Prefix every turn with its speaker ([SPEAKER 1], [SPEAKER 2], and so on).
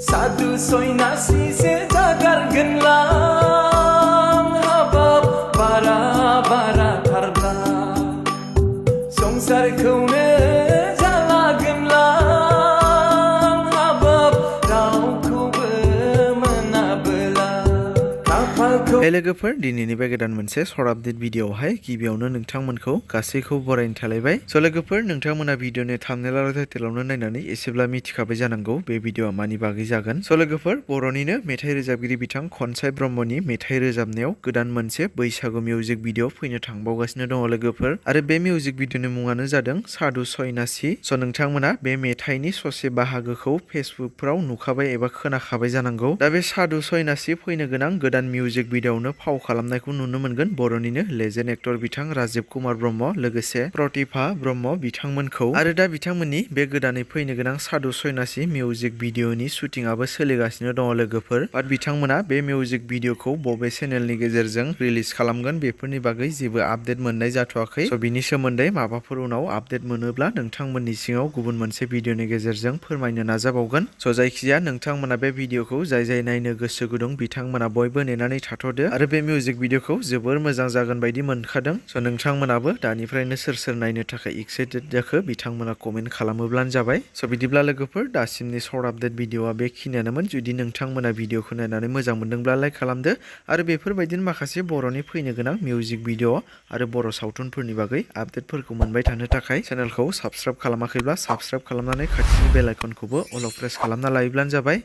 [SPEAKER 1] SADU SOINASHI से जागारगोनलां हाबाब बारा बारा थारब्ला संसारखौनो जालागोनलां हाबाब रावखौबो मोनाबोला खाफालखौ
[SPEAKER 2] लोगोफोर दिनैनि बे गोदान मोनसे सर्ट आपडेट भिडिअआवहाय गिबियावनो नोंथांमोनखौ गासैखौ बरायनो थालायबाय। स' लोगोफोर नोंथांमोना भिडिअनि थाम्बनेल आरो टाइटेलावनो नायनानै एसेब्ला मिथिखाबाय जानांगौ बे भिडिअआ मानि बागै जागोन। स' लोगोफोर बर'निनो मेथाइ रोजाबगिरि बिथां खनसाय ब्रह्मनि मेथाइ रोजाबनायाव गोदान मोनसे बैसागु मिउजिक भिडिअ फैनो थांबावगासिनो दङ लोगोफोर, आरो बे मिउजिक भिडिअनि मुङानो जादों सादु सयनासि। स' नोंथांमोना बे मेथाइनि ससे बाहागोखौ फेसबुकफ्राव नुखाबाय एबा खोनाखाबाय जानांगौ। दा बे सादु सयनासि फैनो गोनां गोदान मिउजिक भिडिअआवनो फाव खालामनायखौ नुनो मोनगोन बर'निनो लेजेन्ड एक्टर बिथां राजिब कुमार ब्रह्म लोगोसे प्रतिभा ब्रह्म बिथांमोनखौ। आरो दा बिथांमोननि बे गोदानै फैनो गोनां सादु सयनासि मिउजिक भिडिअनि शुटिंआबो सोलिगासिनो दङ लोगोफोर। बाट बिथांमोना बे मिउजिक भिडिअखौ बबे चेनेलनि गेजेरजों रिलिज खालामगोन बेफोरनि बागै जेबो आपडेट मोननाय जाथ'वाखै। स' बिनि सोमोन्दै माबाफोर उनाव आपडेट मोनोब्ला नोंथांमोननि सिङाव गुबुन मोनसे भिडिअनि गेजेरजों फोरमायनो नाजाबावगोन। स' जायखिजाया नोंथांमोना बे भिडिअखौ जाय नायनो गोसो गुदुं बिथांमोना बयबो नेनानै थाथ'दो, आरो बे मिउजिक भिडिअखौ जोबोर मोजां जागोन बायदि मोनखादों। स' नोंथांमोनाबो दानिफ्रायनो सोर सोर नायनो थाखाय एक्साइटेड जाखो बिथांमोना कमेन्ट खालामोब्लानो जाबाय। स' बिदिब्ला लोगोफोर दासिमनि सर्ट आपडेट भिडिअआ बेखिनियानोमोन। जुदि नोंथांमोना भिडिअखौ नायनानै मोजां मोनदोंब्ला लाइक खालामदो, आरो बेफोरबायदिनो माखासे बर'नि फैनो गोनां मिउजिक भिडिअ आरो बर' सावथुनफोरनि बागै आपडेटफोरखौ मोनबाय थानो थाखाय चेनेलखौ साबस्क्राइब खालामाखैब्ला साबस्क्राइब खालामनानै खाथिनि बेल आइकनखौबो अल प्रेस खालामना लायोब्लानो जाबाय।